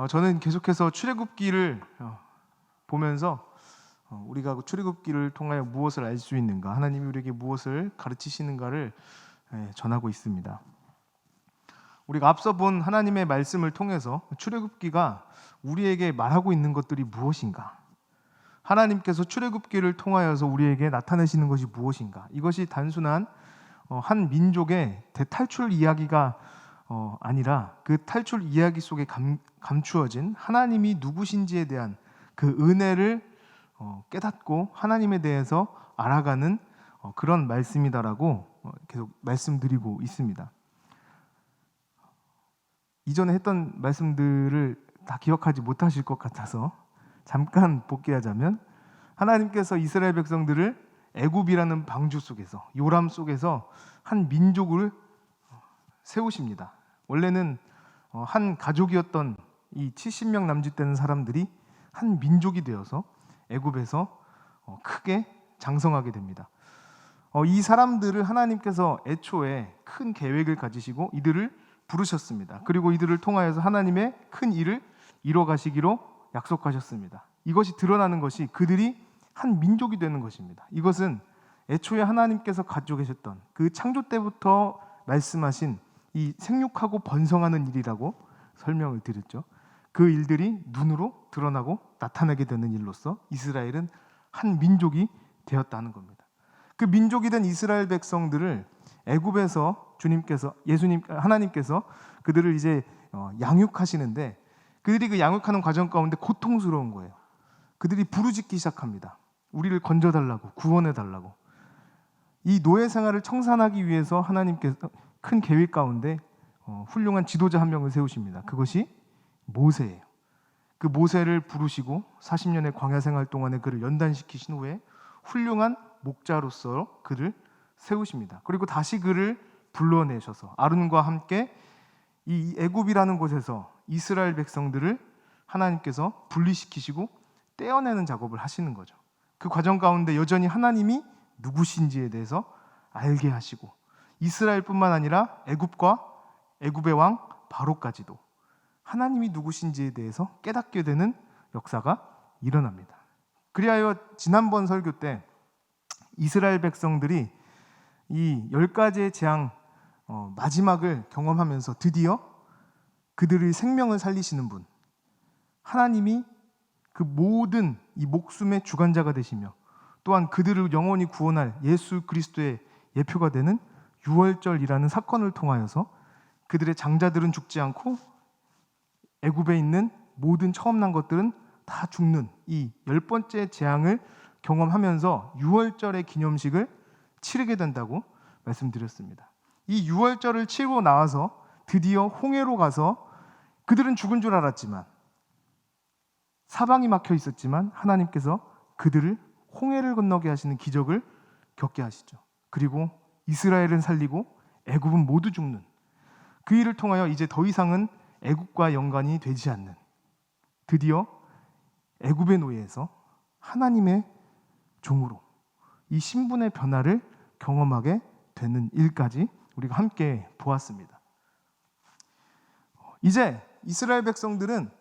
저는 계속해서 출애굽기를 보면서 우리가 출애굽기를 통하여 무엇을 알 수 있는가, 하나님이 우리에게 무엇을 가르치시는가를 전하고 있습니다. 우리가 앞서 본 하나님의 말씀을 통해서 출애굽기가 우리에게 말하고 있는 것들이 무엇인가, 하나님께서 출애굽기를 통하여서 우리에게 나타내시는 것이 무엇인가, 이것이 단순한 한 민족의 대탈출 이야기가 아니라 그 탈출 이야기 속에 감추어진 하나님이 누구신지에 대한 그 은혜를 깨닫고 하나님에 대해서 알아가는 그런 말씀이다라고 계속 말씀드리고 있습니다. 이전에 했던 말씀들을 다 기억하지 못하실 것 같아서 잠깐 복귀하자면, 하나님께서 이스라엘 백성들을 애굽이라는 방주 속에서, 요람 속에서 한 민족을 세우십니다. 원래는 한 가족이었던 이 70명 남짓 되는 사람들이 한 민족이 되어서 애굽에서 크게 장성하게 됩니다. 이 사람들을 하나님께서 애초에 큰 계획을 가지시고 이들을 부르셨습니다. 그리고 이들을 통하여서 하나님의 큰 일을 이뤄가시기로 약속하셨습니다. 이것이 드러나는 것이 그들이 한 민족이 되는 것입니다. 이것은 애초에 하나님께서 가지고 계셨던 그 창조 때부터 말씀하신 이 생육하고 번성하는 일이라고 설명을 드렸죠. 그 일들이 눈으로 드러나고 나타나게 되는 일로서 이스라엘은 한 민족이 되었다는 겁니다. 그 민족이 된 이스라엘 백성들을 애굽에서 하나님께서 그들을 이제 양육하시는데, 그들이 그 양육하는 과정 가운데 고통스러운 거예요. 그들이 부르짖기 시작합니다. 우리를 건져달라고, 구원해달라고. 이 노예 생활을 청산하기 위해서 하나님께서 큰 계획 가운데 훌륭한 지도자 한 명을 세우십니다. 그것이 모세예요. 그 모세를 부르시고 40년의 광야 생활 동안에 그를 연단시키신 후에 훌륭한 목자로서 그를 세우십니다. 그리고 다시 그를 불러내셔서 아론과 함께 이 애굽이라는 곳에서 이스라엘 백성들을 하나님께서 분리시키시고 떼어내는 작업을 하시는 거죠. 그 과정 가운데 여전히 하나님이 누구신지에 대해서 알게 하시고, 이스라엘뿐만 아니라 애굽과 애굽의 왕 바로까지도 하나님이 누구신지에 대해서 깨닫게 되는 역사가 일어납니다. 그리하여 지난번 설교 때 이스라엘 백성들이 이 10가지의 재앙 마지막을 경험하면서 드디어 그들의 생명을 살리시는 분, 하나님이 그 모든 이 목숨의 주관자가 되시며 또한 그들을 영원히 구원할 예수 그리스도의 예표가 되는 유월절이라는 사건을 통하여서 그들의 장자들은 죽지 않고 애굽에 있는 모든 처음 난 것들은 다 죽는 이 10번째 재앙을 경험하면서 유월절의 기념식을 치르게 된다고 말씀드렸습니다. 이 유월절을 치르고 나와서 드디어 홍해로 가서 그들은 죽은 줄 알았지만, 사방이 막혀 있었지만 하나님께서 그들을 홍해를 건너게 하시는 기적을 겪게 하시죠. 그리고 이스라엘은 살리고 애굽은 모두 죽는, 그 일을 통하여 이제 더 이상은 애굽과 연관이 되지 않는, 드디어 애굽의 노예에서 하나님의 종으로 이 신분의 변화를 경험하게 되는 일까지 우리가 함께 보았습니다. 이제 이스라엘 백성들은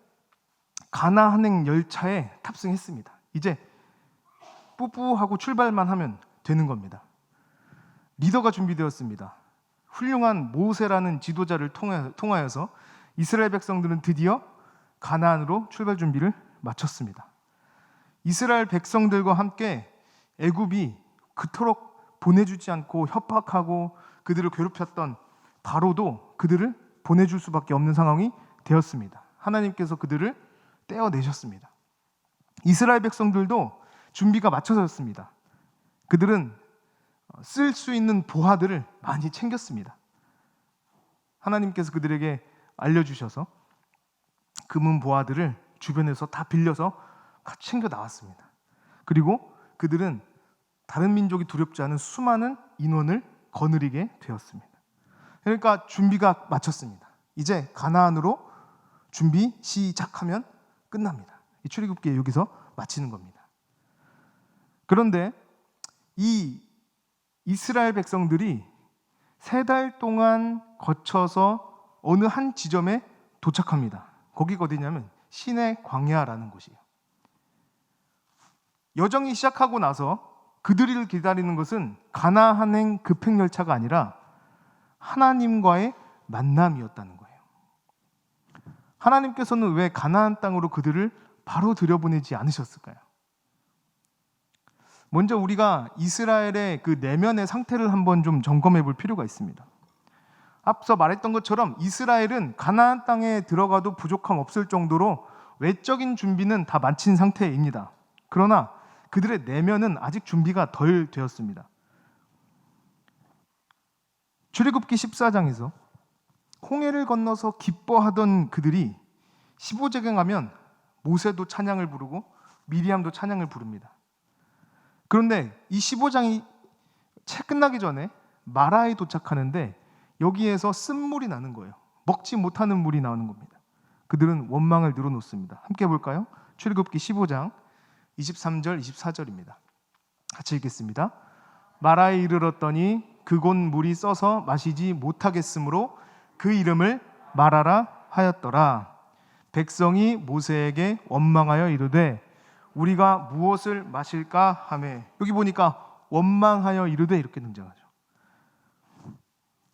가나안행 열차에 탑승했습니다. 이제 뿌뿌하고 출발만 하면 되는 겁니다. 리더가 준비되었습니다. 훌륭한 모세라는 지도자를 통하여서 이스라엘 백성들은 드디어 가나안으로 출발 준비를 마쳤습니다. 이스라엘 백성들과 함께 애굽이 그토록 보내주지 않고 협박하고 그들을 괴롭혔던 바로도 그들을 보내줄 수밖에 없는 상황이 되었습니다. 하나님께서 그들을 떼어내셨습니다. 이스라엘 백성들도 준비가 맞춰졌습니다. 그들은 쓸 수 있는 보화들을 많이 챙겼습니다. 하나님께서 그들에게 알려주셔서 금은 보화들을 주변에서 다 빌려서 같이 챙겨 나왔습니다. 그리고 그들은 다른 민족이 두렵지 않은 수많은 인원을 거느리게 되었습니다. 그러니까 준비가 마쳤습니다. 이제 가나안으로 준비 시작하면 끝납니다. 이 출애굽기 여기서 마치는 겁니다. 그런데 이 이스라엘 백성들이 3달 동안 거쳐서 어느 한 지점에 도착합니다. 거기가 어디냐면 신의 광야라는 곳이에요. 여정이 시작하고 나서 그들을 기다리는 것은 가나안행 급행열차가 아니라 하나님과의 만남이었다는 거예요. 하나님께서는 왜 가나안 땅으로 그들을 바로 들여보내지 않으셨을까요? 먼저 우리가 이스라엘의 그 내면의 상태를 한번 좀 점검해 볼 필요가 있습니다. 앞서 말했던 것처럼 이스라엘은 가나안 땅에 들어가도 부족함 없을 정도로 외적인 준비는 다 마친 상태입니다. 그러나 그들의 내면은 아직 준비가 덜 되었습니다. 출애굽기 14장에서 홍해를 건너서 기뻐하던 그들이 15장에 가면 모세도 찬양을 부르고 미리암도 찬양을 부릅니다. 그런데 이 15장이 채 끝나기 전에 마라에 도착하는데 여기에서 쓴물이 나는 거예요. 먹지 못하는 물이 나오는 겁니다. 그들은 원망을 늘어놓습니다. 함께 볼까요? 출애굽기 15장 23절 24절입니다. 같이 읽겠습니다. 마라에 이르렀더니 그곳 물이 써서 마시지 못하겠으므로 그 이름을 마라라 하였더라. 백성이 모세에게 원망하여 이르되 우리가 무엇을 마실까 하매, 여기 보니까 원망하여 이르되 이렇게 등장하죠.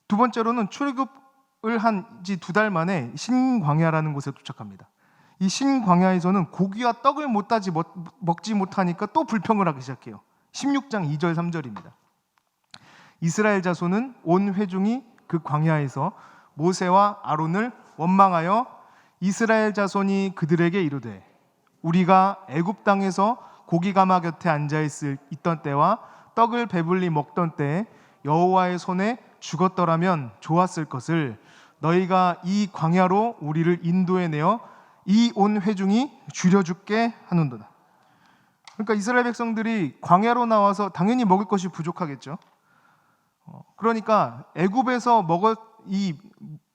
두 번째로는 출애굽을 한 지 2달 만에 신광야라는 곳에 도착합니다. 이 신광야에서는 고기와 떡을 먹지 못하니까 또 불평을 하기 시작해요. 16장 2절 3절입니다. 이스라엘 자손은 온 회중이 그 광야에서 모세와 아론을 원망하여 이스라엘 자손이 그들에게 이르되 우리가 애굽 땅에서 고기 가마 곁에 앉아 있던 때와 떡을 배불리 먹던 때에 여호와의 손에 죽었더라면 좋았을 것을 너희가 이 광야로 우리를 인도해 내어 이 온 회중이 줄여 죽게 하는도다. 그러니까 이스라엘 백성들이 광야로 나와서 당연히 먹을 것이 부족하겠죠. 그러니까 애굽에서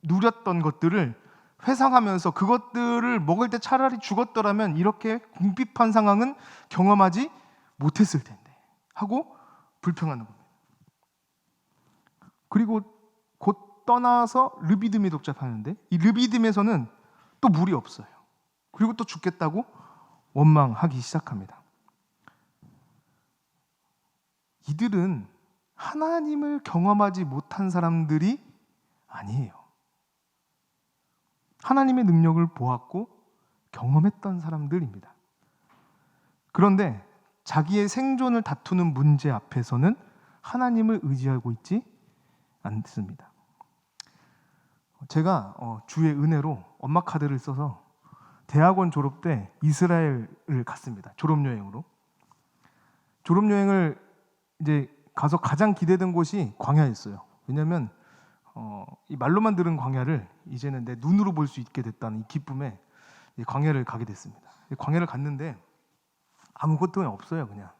누렸던 것들을 회상하면서 그것들을 먹을 때 차라리 죽었더라면 이렇게 궁핍한 상황은 경험하지 못했을 텐데 하고 불평하는 겁니다. 그리고 곧 떠나서 르비딤에 도착하는데 이 르비딤에서는 또 물이 없어요. 그리고 또 죽겠다고 원망하기 시작합니다. 이들은 하나님을 경험하지 못한 사람들이 아니에요. 하나님의 능력을 보았고 경험했던 사람들입니다. 그런데 자기의 생존을 다투는 문제 앞에서는 하나님을 의지하고 있지 않습니다. 제가 주의 은혜로 엄마 카드를 써서 대학원 졸업 때 이스라엘을 갔습니다. 졸업여행으로. 졸업여행을 이제 가서 가장 기대된 곳이 광야였어요. 왜냐하면 이 말로만 들은 광야를 이제는 내 눈으로 볼 수 있게 됐다는 이 기쁨에 이 광야를 가게 됐습니다. 광야를 갔는데 아무것도 없어요. 그냥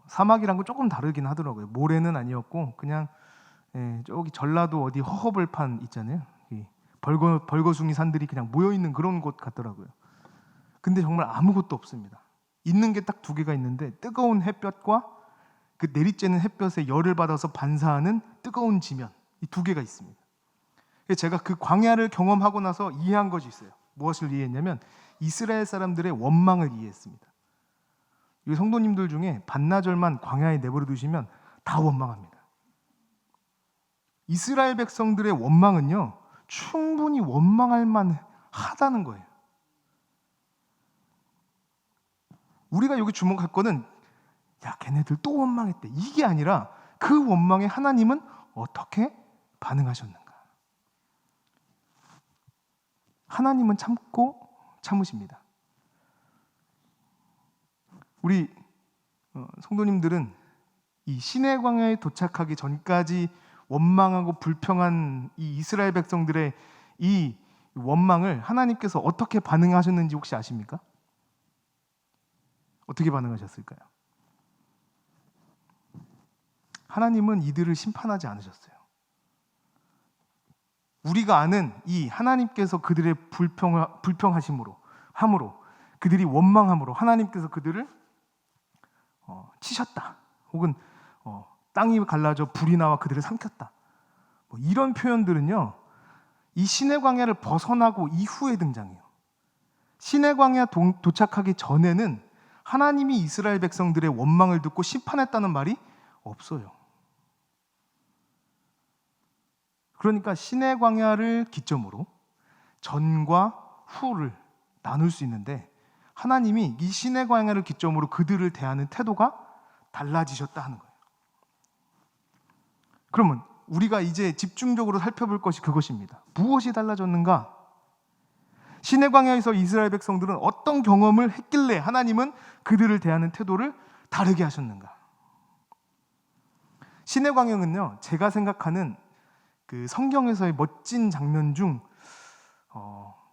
사막이란 건 조금 다르긴 하더라고요. 모래는 아니었고 그냥 저기 전라도 어디 허허벌판 있잖아요. 벌거숭이 산들이 그냥 모여있는 그런 곳 같더라고요. 근데 정말 아무것도 없습니다. 있는 게 딱 2개가 있는데 뜨거운 햇볕과 그 내리쬐는 햇볕에 열을 받아서 반사하는 뜨거운 지면, 이 2개가 있습니다. 제가 그 광야를 경험하고 나서 이해한 것이 있어요. 무엇을 이해했냐면 이스라엘 사람들의 원망을 이해했습니다. 이 성도님들 중에 반나절만 광야에 내버려 두시면 다 원망합니다. 이스라엘 백성들의 원망은요, 충분히 원망할 만하다는 거예요. 우리가 여기 주목할 거는 야, 걔네들 또 원망했대. 이게 아니라 그 원망에 하나님은 어떻게 반응하셨는가? 하나님은 참으십니다. 우리 성도님들은 이 시내 광야에 도착하기 전까지 원망하고 불평한 이 이스라엘 백성들의 이 원망을 하나님께서 어떻게 반응하셨는지 혹시 아십니까? 어떻게 반응하셨을까요? 하나님은 이들을 심판하지 않으셨어요. 우리가 아는 이 하나님께서 그들의 불평하심으로 그들이 원망함으로 하나님께서 그들을 치셨다. 혹은 땅이 갈라져 불이 나와 그들을 삼켰다. 이런 표현들은요, 이 시내 광야를 벗어나고 이후에 등장해요. 시내 광야 도착하기 전에는 하나님이 이스라엘 백성들의 원망을 듣고 심판했다는 말이 없어요. 그러니까 시내 광야를 기점으로 전과 후를 나눌 수 있는데, 하나님이 이 시내 광야를 기점으로 그들을 대하는 태도가 달라지셨다 하는 거예요. 그러면 우리가 이제 집중적으로 살펴볼 것이 그것입니다. 무엇이 달라졌는가? 시내 광야에서 이스라엘 백성들은 어떤 경험을 했길래 하나님은 그들을 대하는 태도를 다르게 하셨는가? 시내 광야는요, 제가 생각하는 그 성경에서의 멋진 장면 중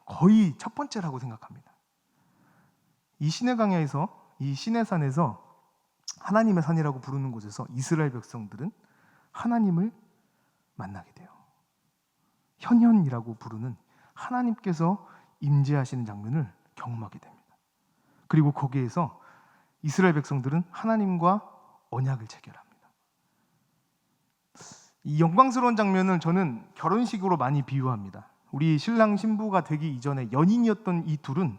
거의 첫 번째라고 생각합니다. 이 시내 광야에서, 이 시내산에서, 하나님의 산이라고 부르는 곳에서 이스라엘 백성들은 하나님을 만나게 돼요. 현현이라고 부르는 하나님께서 임재하시는 장면을 경험하게 됩니다. 그리고 거기에서 이스라엘 백성들은 하나님과 언약을 체결합니다. 이 영광스러운 장면을 저는 결혼식으로 많이 비유합니다. 우리 신랑 신부가 되기 이전에 연인이었던 이 둘은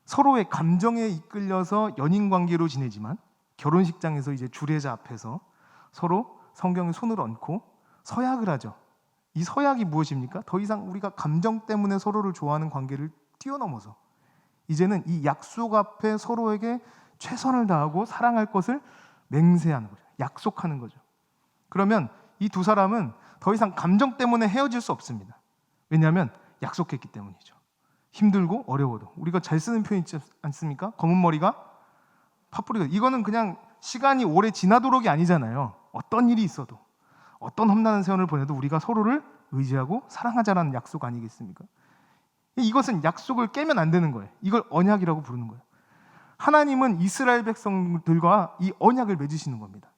서로의 감정에 이끌려서 연인 관계로 지내지만, 결혼식장에서 이제 주례자 앞에서 서로 성경에 손을 얹고 서약을 하죠. 이 서약이 무엇입니까? 더 이상 우리가 감정 때문에 서로를 좋아하는 관계를 뛰어넘어서 이제는 이 약속 앞에 서로에게 최선을 다하고 사랑할 것을 맹세하는 거죠. 약속하는 거죠. 그러면 이 두 사람은 더 이상 감정 때문에 헤어질 수 없습니다. 왜냐하면 약속했기 때문이죠. 힘들고 어려워도. 우리가 잘 쓰는 표현 있지 않습니까? 검은 머리가 파뿌리가. 이거는 그냥 시간이 오래 지나도록이 아니잖아요. 어떤 일이 있어도, 어떤 험난한 세월을 보내도 우리가 서로를 의지하고 사랑하자라는 약속 아니겠습니까? 이것은 약속을 깨면 안 되는 거예요. 이걸 언약이라고 부르는 거예요. 하나님은 이스라엘 백성들과 이 언약을 맺으시는 겁니다.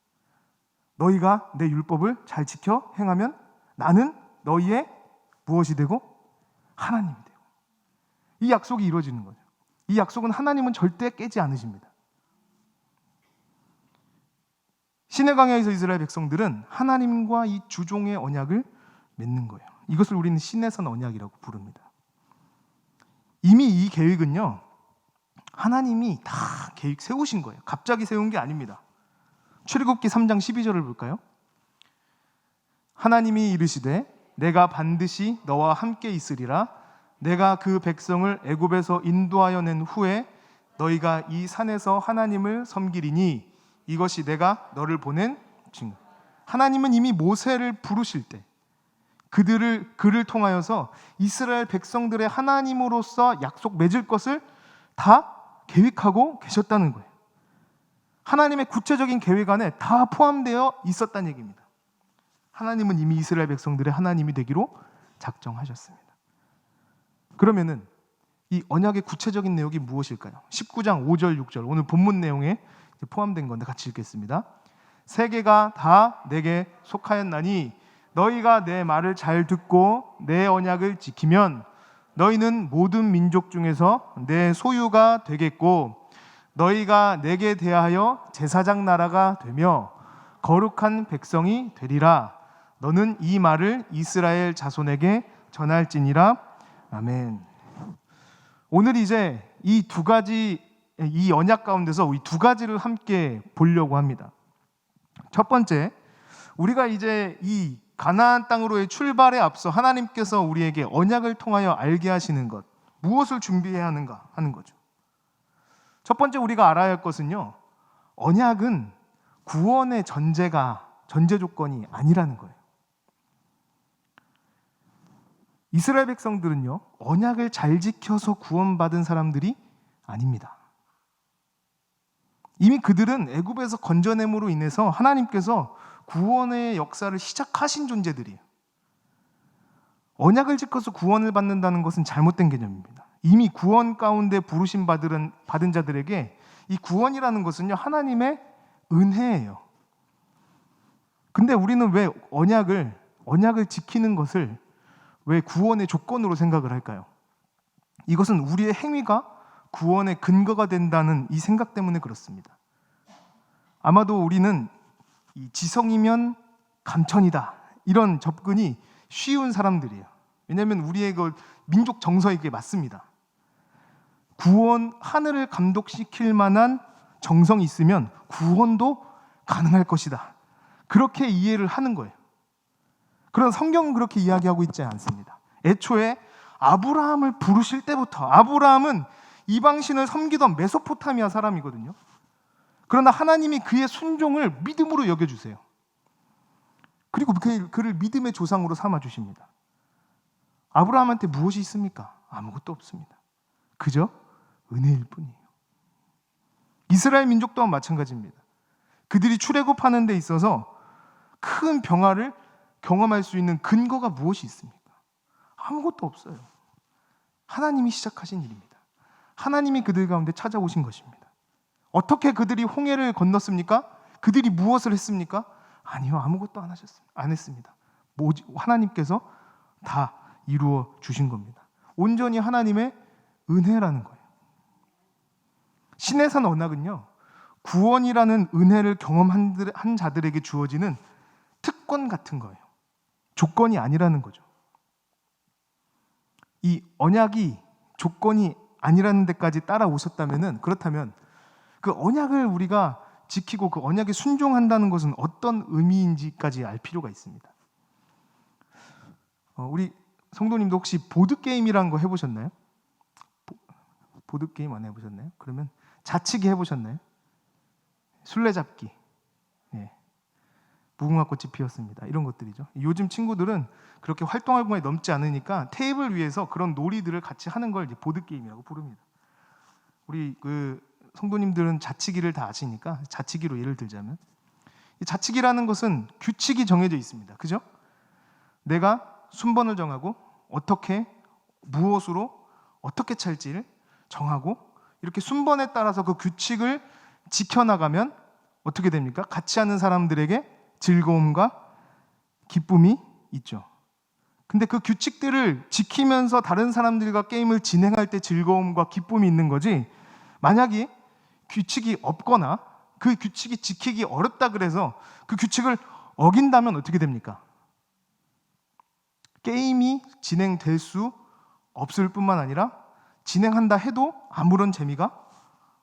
너희가 내 율법을 잘 지켜 행하면 나는 너희의 무엇이 되고? 하나님이 되고. 이 약속이 이루어지는 거죠. 이 약속은 하나님은 절대 깨지 않으십니다. 시내 광야에서 이스라엘 백성들은 하나님과 이 주종의 언약을 맺는 거예요. 이것을 우리는 시내산 언약이라고 부릅니다. 이미 이 계획은요, 하나님이 다 계획 세우신 거예요. 갑자기 세운 게 아닙니다. 출애굽기 3장 12절을 볼까요? 하나님이 이르시되 내가 반드시 너와 함께 있으리라. 내가 그 백성을 애굽에서 인도하여 낸 후에 너희가 이 산에서 하나님을 섬기리니 이것이 내가 너를 보낸 증거. 하나님은 이미 모세를 부르실 때 그를 통하여서 이스라엘 백성들의 하나님으로서 약속 맺을 것을 다 계획하고 계셨다는 거예요. 하나님의 구체적인 계획 안에 다 포함되어 있었다는 얘기입니다. 하나님은 이미 이스라엘 백성들의 하나님이 되기로 작정하셨습니다. 그러면은 이 언약의 구체적인 내용이 무엇일까요? 19장 5절 6절 오늘 본문 내용에 포함된 건데 같이 읽겠습니다. 세계가 다 내게 속하였나니 너희가 내 말을 잘 듣고 내 언약을 지키면 너희는 모든 민족 중에서 내 소유가 되겠고 너희가 내게 대하여 제사장 나라가 되며 거룩한 백성이 되리라. 너는 이 말을 이스라엘 자손에게 전할지니라. 아멘. 오늘 이제 이 두 가지, 이 언약 가운데서 이 두 가지를 함께 보려고 합니다. 첫 번째, 우리가 이제 이 가나안 땅으로의 출발에 앞서 하나님께서 우리에게 언약을 통하여 알게 하시는 것, 무엇을 준비해야 하는가 하는 거죠. 첫 번째 우리가 알아야 할 것은요, 언약은 구원의 전제 조건이 아니라는 거예요. 이스라엘 백성들은요, 언약을 잘 지켜서 구원받은 사람들이 아닙니다. 이미 그들은 애굽에서 건져냄으로 인해서 하나님께서 구원의 역사를 시작하신 존재들이에요. 언약을 지켜서 구원을 받는다는 것은 잘못된 개념입니다. 이미 구원 가운데 부르심 받은 자들에게 이 구원이라는 것은요, 하나님의 은혜예요. 근데 우리는 왜 언약을 지키는 것을 왜 구원의 조건으로 생각을 할까요? 이것은 우리의 행위가 구원의 근거가 된다는 이 생각 때문에 그렇습니다. 아마도 우리는 이 지성이면 감천이다, 이런 접근이 쉬운 사람들이에요. 왜냐하면 우리의 그 민족 정서에 이게 맞습니다. 구원, 하늘을 감독시킬 만한 정성이 있으면 구원도 가능할 것이다. 그렇게 이해를 하는 거예요. 그런 성경은 그렇게 이야기하고 있지 않습니다. 애초에 아브라함을 부르실 때부터, 아브라함은 이방신을 섬기던 메소포타미아 사람이거든요. 그러나 하나님이 그의 순종을 믿음으로 여겨주세요. 그리고 그를 믿음의 조상으로 삼아주십니다. 아브라함한테 무엇이 있습니까? 아무것도 없습니다. 그저 은혜일 뿐이에요. 이스라엘 민족 또한 마찬가지입니다. 그들이 출애굽하는 데 있어서 큰 평화를 경험할 수 있는 근거가 무엇이 있습니까? 아무것도 없어요. 하나님이 시작하신 일입니다. 하나님이 그들 가운데 찾아오신 것입니다. 어떻게 그들이 홍해를 건넜습니까? 그들이 무엇을 했습니까? 아니요, 아무것도 안 했습니다. 하나님께서 다 이루어 주신 겁니다. 온전히 하나님의 은혜라는 거예요. 신의 산 언약은요, 구원이라는 은혜를 경험한 자들에게 주어지는 특권 같은 거예요. 조건이 아니라는 거죠. 이 언약이 조건이 아니라는 데까지 그렇다면 그 언약을 우리가 지키고 그 언약에 순종한다는 것은 어떤 의미인지까지 알 필요가 있습니다. 우리 성도님도 혹시 보드게임이라는 거 해보셨나요? 보드게임 안 해보셨나요? 그러면 자치기 해보셨나요? 술래잡기, 무궁화꽃이 피었습니다. 이런 것들이죠. 요즘 친구들은 그렇게 활동할 공간이 넘지 않으니까 테이블 위에서 그런 놀이들을 같이 하는 걸 이제 보드게임이라고 부릅니다. 우리 그 성도님들은 자치기를 다 아시니까 자치기로 예를 들자면, 이 자치기라는 것은 규칙이 정해져 있습니다. 그죠? 내가 순번을 정하고 무엇으로 어떻게 찰지를 정하고 이렇게 순번에 따라서 그 규칙을 지켜나가면 어떻게 됩니까? 같이 하는 사람들에게 즐거움과 기쁨이 있죠. 근데 그 규칙들을 지키면서 다른 사람들과 게임을 진행할 때 즐거움과 기쁨이 있는 거지, 만약에 규칙이 없거나 그 규칙이 지키기 어렵다 그래서 그 규칙을 어긴다면 어떻게 됩니까? 게임이 진행될 수 없을 뿐만 아니라 진행한다 해도 아무런 재미가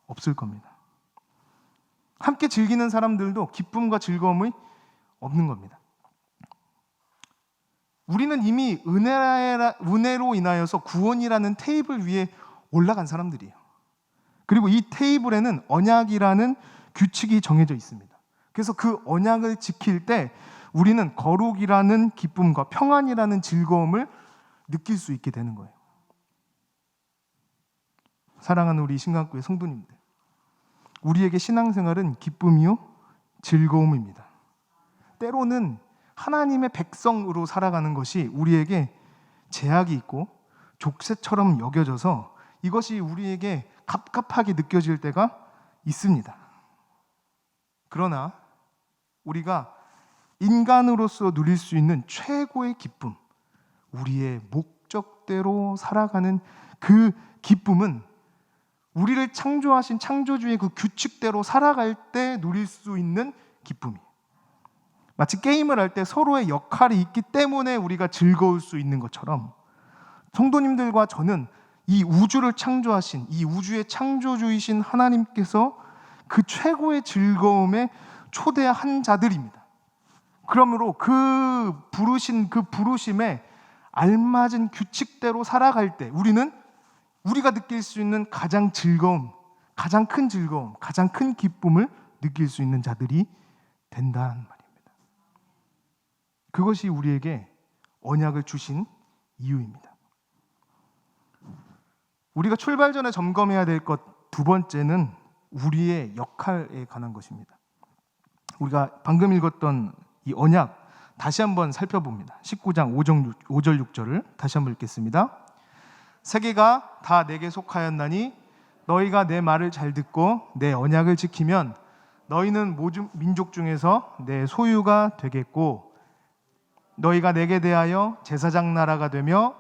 없을 겁니다. 함께 즐기는 사람들도 기쁨과 즐거움이 없는 겁니다. 우리는 이미 은혜로 인하여서 구원이라는 테이블 위에 올라간 사람들이에요. 그리고 이 테이블에는 언약이라는 규칙이 정해져 있습니다. 그래서 그 언약을 지킬 때 우리는 거룩이라는 기쁨과 평안이라는 즐거움을 느낄 수 있게 되는 거예요. 사랑하는 우리 신강교회 성도님들, 우리에게 신앙생활은 기쁨이요 즐거움입니다. 때로는 하나님의 백성으로 살아가는 것이 우리에게 제약이 있고 족쇄처럼 여겨져서 이것이 우리에게 갑갑하게 느껴질 때가 있습니다. 그러나 우리가 인간으로서 누릴 수 있는 최고의 기쁨, 우리의 목적대로 살아가는 그 기쁨은 우리를 창조하신 창조주의 그 규칙대로 살아갈 때 누릴 수 있는 기쁨이에요. 마치 게임을 할 때 서로의 역할이 있기 때문에 우리가 즐거울 수 있는 것처럼, 성도님들과 저는 이 우주를 창조하신, 이 우주의 창조주이신 하나님께서 그 최고의 즐거움에 초대한 자들입니다. 그러므로 그 부르심에 알맞은 규칙대로 살아갈 때 우리가 느낄 수 있는 가장 큰 즐거움, 가장 큰 기쁨을 느낄 수 있는 자들이 된다는 말입니다. 그것이 우리에게 언약을 주신 이유입니다. 우리가 출발 전에 점검해야 될 것 두 번째는 우리의 역할에 관한 것입니다. 우리가 방금 읽었던 이 언약 다시 한번 살펴봅니다. 19장 5절 6절을 다시 한번 읽겠습니다. 세계가 다 내게 속하였나니 너희가 내 말을 잘 듣고 내 언약을 지키면 너희는 모든 민족 중에서 내 소유가 되겠고 너희가 내게 대하여 제사장 나라가 되며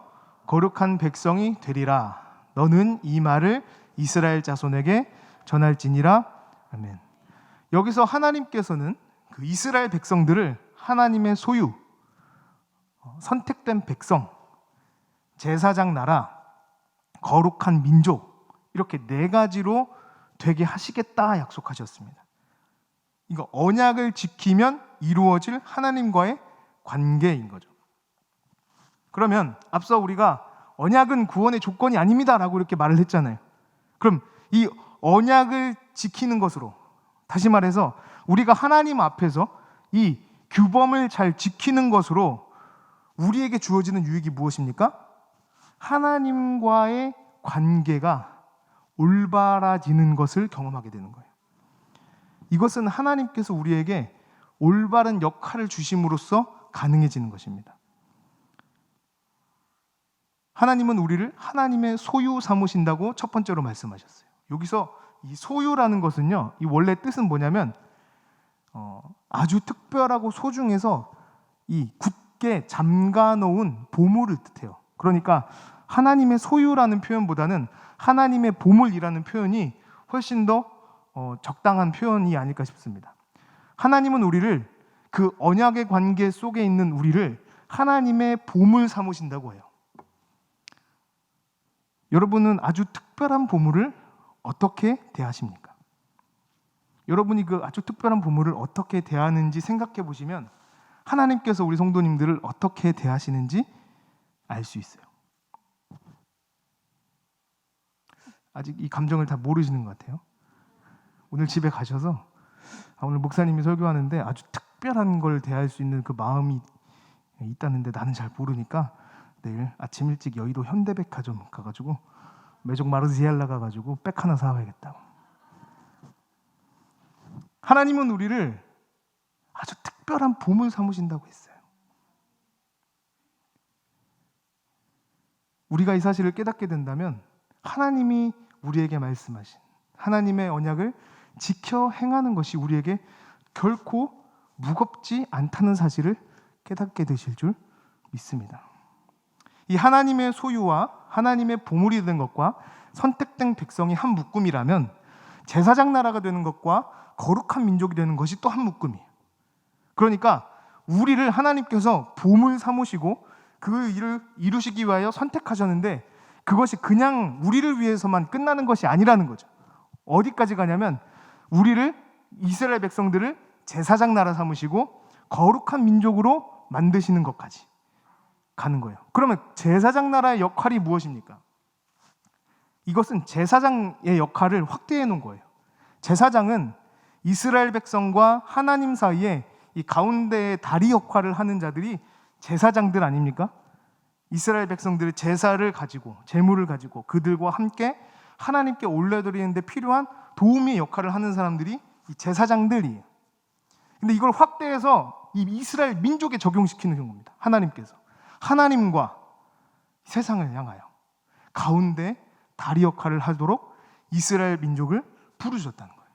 거룩한 백성이 되리라. 너는 이 말을 이스라엘 자손에게 전할지니라. 아멘. 여기서 하나님께서는 그 이스라엘 백성들을 하나님의 소유, 선택된 백성, 제사장 나라, 거룩한 민족, 이렇게 네 가지로 되게 하시겠다 약속하셨습니다. 이거 언약을 지키면 이루어질 하나님과의 관계인 거죠. 그러면 앞서 우리가 언약은 구원의 조건이 아닙니다라고 이렇게 말을 했잖아요. 그럼 이 언약을 지키는 것으로, 다시 말해서 우리가 하나님 앞에서 이 규범을 잘 지키는 것으로 우리에게 주어지는 유익이 무엇입니까? 하나님과의 관계가 올바라지는 것을 경험하게 되는 거예요. 이것은 하나님께서 우리에게 올바른 역할을 주심으로써 가능해지는 것입니다. 하나님은 우리를 하나님의 소유 삼으신다고 첫 번째로 말씀하셨어요. 여기서 이 소유라는 것은요, 이 원래 뜻은 뭐냐면 아주 특별하고 소중해서 이 굳게 잠가 놓은 보물을 뜻해요. 그러니까 하나님의 소유라는 표현보다는 하나님의 보물이라는 표현이 훨씬 더 적당한 표현이 아닐까 싶습니다. 하나님은 우리를, 그 언약의 관계 속에 있는 우리를 하나님의 보물 삼으신다고 해요. 여러분은 아주 특별한 보물을 어떻게 대하십니까? 여러분이 그 아주 특별한 보물을 어떻게 대하는지 생각해 보시면 하나님께서 우리 성도님들을 어떻게 대하시는지 알 수 있어요. 아직 이 감정을 다 모르시는 것 같아요. 오늘 집에 가셔서 오늘 목사님이 설교하는데 아주 특별한 걸 대할 수 있는 그 마음이 있다는데 나는 잘 모르니까 내일 아침 일찍 여의도 현대백화점 가가지고 메종 마르지엘라 가가지고 백 하나 사와야겠다고. 하나님은 우리를 아주 특별한 보물 삼으신다고 했어요. 우리가 이 사실을 깨닫게 된다면 하나님이 우리에게 말씀하신 하나님의 언약을 지켜 행하는 것이 우리에게 결코 무겁지 않다는 사실을 깨닫게 되실 줄 믿습니다. 이 하나님의 소유와 하나님의 보물이 된 것과 선택된 백성이 한 묶음이라면 제사장 나라가 되는 것과 거룩한 민족이 되는 것이 또 한 묶음이에요. 그러니까 우리를 하나님께서 보물 삼으시고 그 일을 이루시기 위하여 선택하셨는데 그것이 그냥 우리를 위해서만 끝나는 것이 아니라는 거죠. 어디까지 가냐면 우리를, 이스라엘 백성들을 제사장 나라 삼으시고 거룩한 민족으로 만드시는 것까지 가는 거예요. 그러면 제사장 나라의 역할이 무엇입니까? 이것은 제사장의 역할을 확대해 놓은 거예요. 제사장은 이스라엘 백성과 하나님 사이에 이 가운데의 다리 역할을 하는 자들이 제사장들 아닙니까? 이스라엘 백성들의 제사를 가지고, 제물을 가지고 그들과 함께 하나님께 올려드리는데 필요한 도우미의 역할을 하는 사람들이 이 제사장들이에요. 근데 이걸 확대해서 이 이스라엘 민족에 적용시키는 겁니다. 하나님께서 하나님과 세상을 향하여 가운데 다리 역할을 하도록 이스라엘 민족을 부르셨다는 거예요.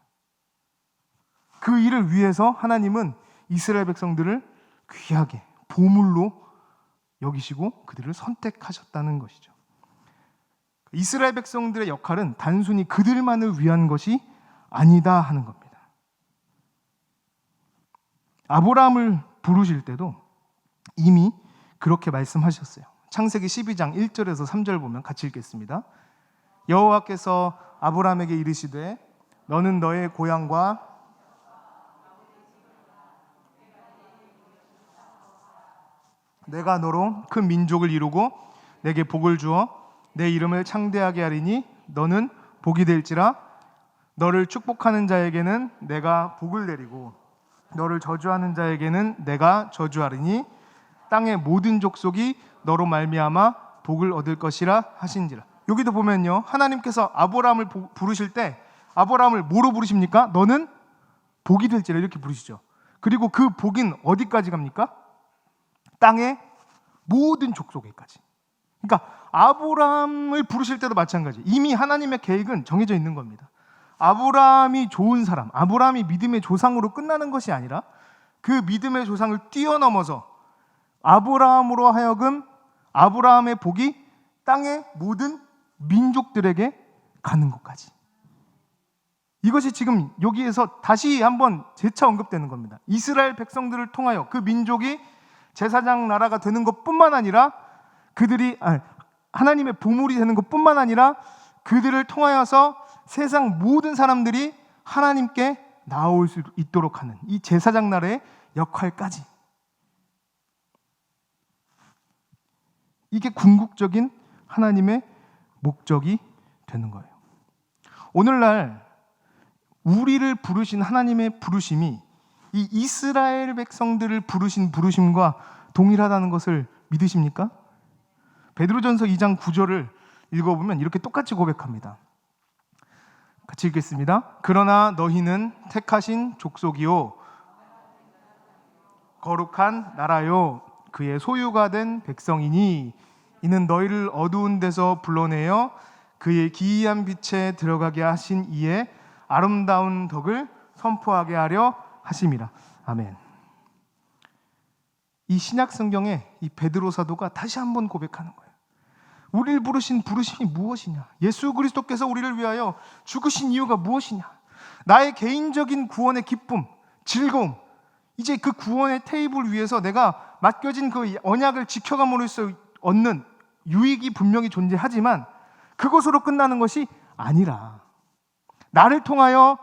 그 일을 위해서 하나님은 이스라엘 백성들을 귀하게 보물로 여기시고 그들을 선택하셨다는 것이죠. 이스라엘 백성들의 역할은 단순히 그들만을 위한 것이 아니다 하는 겁니다. 아브라함을 부르실 때도 이미 그렇게 말씀하셨어요. 창세기 12장 1절에서 3절 보면 같이 읽겠습니다. 여호와께서 아브라함에게 이르시되 너는 너의 고향과 내가 너로 큰 민족을 이루고 내게 복을 주어 내 이름을 창대하게 하리니 너는 복이 될지라. 너를 축복하는 자에게는 내가 복을 내리고 너를 저주하는 자에게는 내가 저주하리니 땅의 모든 족속이 너로 말미암아 복을 얻을 것이라 하신지라. 여기도 보면요, 하나님께서 아브라함을 부르실 때 아브라함을 뭐로 부르십니까? 너는 복이 될지라 이렇게 부르시죠. 그리고 그 복인 어디까지 갑니까? 땅의 모든 족속에까지. 그러니까 아브라함을 부르실 때도 마찬가지. 이미 하나님의 계획은 정해져 있는 겁니다. 아브라함이 좋은 사람, 아브라함이 믿음의 조상으로 끝나는 것이 아니라 그 믿음의 조상을 뛰어넘어서 아브라함으로 하여금 아브라함의 복이 땅의 모든 민족들에게 가는 것까지. 이것이 지금 여기에서 다시 한번 재차 언급되는 겁니다. 이스라엘 백성들을 통하여 그 민족이 제사장 나라가 되는 것뿐만 아니라 그들이 하나님의 보물이 되는 것뿐만 아니라 그들을 통하여서 세상 모든 사람들이 하나님께 나올 수 있도록 하는 이 제사장 나라의 역할까지, 이게 궁극적인 하나님의 목적이 되는 거예요. 오늘날 우리를 부르신 하나님의 부르심이 이 이스라엘 백성들을 부르신 부르심과 동일하다는 것을 믿으십니까? 베드로전서 2장 9절을 읽어보면 이렇게 똑같이 고백합니다. 같이 읽겠습니다. 그러나 너희는 택하신 족속이요 거룩한 나라요 그의 소유가 된 백성이니 이는 너희를 어두운 데서 불러내어 그의 기이한 빛에 들어가게 하신 이의 아름다운 덕을 선포하게 하려 하심이라. 아멘. 이 신약 성경에 이 베드로 사도가 다시 한번 고백하는 거예요. 우리를 부르신 부르심이 무엇이냐? 예수 그리스도께서 우리를 위하여 죽으신 이유가 무엇이냐? 나의 개인적인 구원의 기쁨, 즐거움, 이제 그 구원의 테이블 위에서 내가 맡겨진 그 언약을 지켜감으로써 얻는 유익이 분명히 존재하지만 그것으로 끝나는 것이 아니라 나를 통하여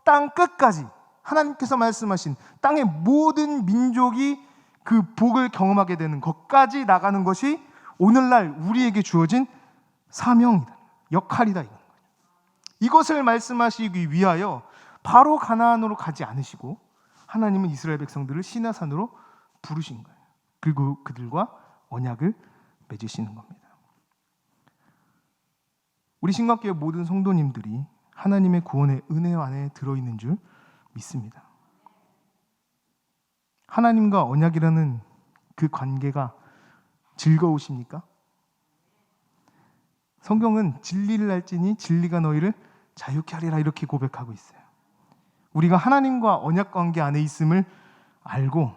땅 끝까지 하나님께서 말씀하신 땅의 모든 민족이 그 복을 경험하게 되는 것까지 나가는 것이 오늘날 우리에게 주어진 사명이다, 역할이다. 이것을 말씀하시기 위하여 바로 가나안으로 가지 않으시고 하나님은 이스라엘 백성들을 시나산으로 부르신 거예요. 그리고 그들과 언약을 맺으시는 겁니다. 우리 신각교회 모든 성도님들이 하나님의 구원의 은혜 안에 들어있는 줄 믿습니다. 하나님과 언약이라는 그 관계가 즐거우십니까? 성경은 진리를 알지니 진리가 너희를 자유케 하리라 이렇게 고백하고 있어요. 우리가 하나님과 언약 관계 안에 있음을 알고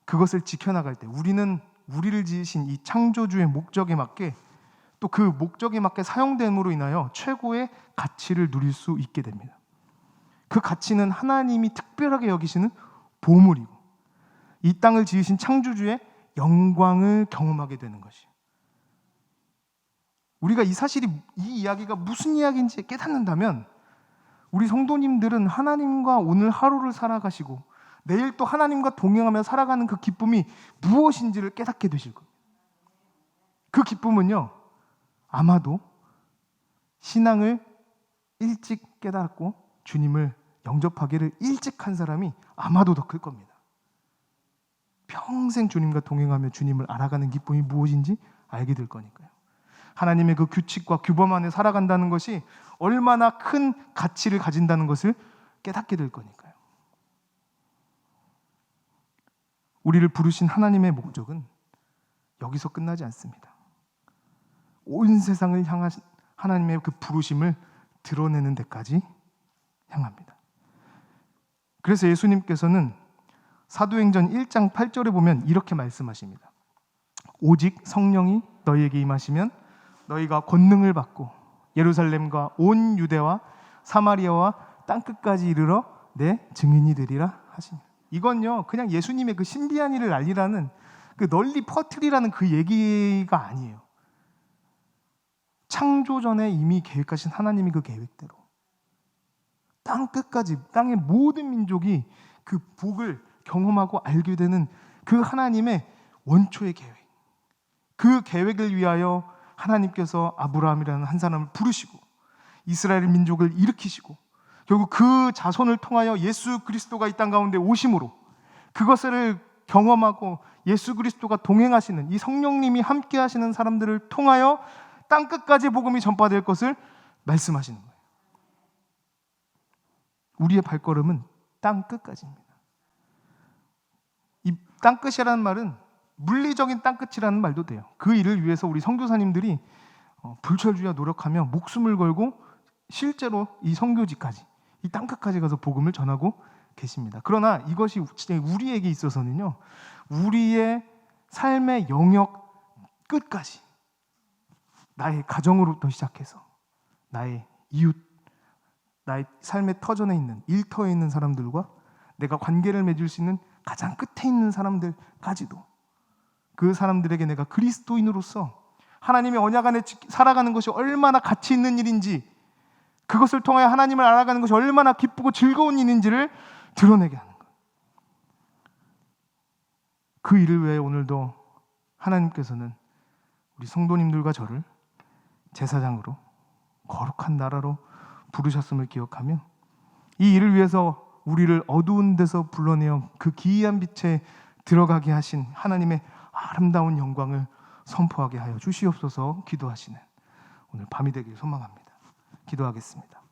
그것을 지켜나갈 때 우리는 우리를 지으신 이 창조주의 목적에 맞게 또 그 목적에 맞게 사용됨으로 인하여 최고의 가치를 누릴 수 있게 됩니다. 그 가치는 하나님이 특별하게 여기시는 보물이고 이 땅을 지으신 창조주의 영광을 경험하게 되는 것이에요. 우리가 이 사실이, 이 이야기가 무슨 이야기인지 깨닫는다면 우리 성도님들은 하나님과 오늘 하루를 살아가시고 내일 또 하나님과 동행하며 살아가는 그 기쁨이 무엇인지를 깨닫게 되실 거예요. 그 기쁨은요, 아마도 신앙을 일찍 깨닫고 주님을 영접하기를 일찍 한 사람이 아마도 더 클 겁니다. 평생 주님과 동행하며 주님을 알아가는 기쁨이 무엇인지 알게 될 거니까요. 하나님의 그 규칙과 규범 안에 살아간다는 것이 얼마나 큰 가치를 가진다는 것을 깨닫게 될 거니까요. 우리를 부르신 하나님의 목적은 여기서 끝나지 않습니다. 온 세상을 향한 하나님의 그 부르심을 드러내는 데까지 향합니다. 그래서 예수님께서는 사도행전 1장 8절에 보면 이렇게 말씀하십니다. 오직 성령이 너희에게 임하시면 너희가 권능을 받고 예루살렘과 온 유대와 사마리아와 땅끝까지 이르러 내 증인이 되리라 하시니. 이건요 그냥 예수님의 그 신비한 일을 알리라는 그 널리 퍼뜨리라는 그 얘기가 아니에요. 창조 전에 이미 계획하신 하나님이 그 계획대로 땅끝까지 땅의 모든 민족이 그 복을 경험하고 알게 되는 그 하나님의 원초의 계획, 그 계획을 위하여 하나님께서 아브라함이라는 한 사람을 부르시고 이스라엘 민족을 일으키시고 결국 그 자손을 통하여 예수 그리스도가 이 땅 가운데 오심으로 그것을 경험하고 예수 그리스도가 동행하시는 이 성령님이 함께 하시는 사람들을 통하여 땅끝까지 복음이 전파될 것을 말씀하시는 거예요. 우리의 발걸음은 땅끝까지입니다. 이 땅끝이라는 말은 물리적인 땅끝이라는 말도 돼요. 그 일을 위해서 우리 선교사님들이 불철주야 노력하며 목숨을 걸고 실제로 이 선교지까지 이 땅끝까지 가서 복음을 전하고 계십니다. 그러나 이것이 우리에게 있어서는요, 우리의 삶의 영역 끝까지 나의 가정으로부터 시작해서 나의 이웃, 나의 삶의 터전에 있는 일터에 있는 사람들과 내가 관계를 맺을 수 있는 가장 끝에 있는 사람들까지도 그 사람들에게 내가 그리스도인으로서 하나님의 언약 안에 살아가는 것이 얼마나 가치 있는 일인지, 그것을 통하여 하나님을 알아가는 것이 얼마나 기쁘고 즐거운 일인지를 드러내게 하는 것. 그 일을 위해 오늘도 하나님께서는 우리 성도님들과 저를 제사장으로 거룩한 나라로 부르셨음을 기억하며 이 일을 위해서 우리를 어두운 데서 불러내어 그 기이한 빛에 들어가게 하신 하나님의 아름다운 영광을 선포하게 하여 주시옵소서 기도하시는 오늘 밤이 되길 소망합니다. 기도하겠습니다.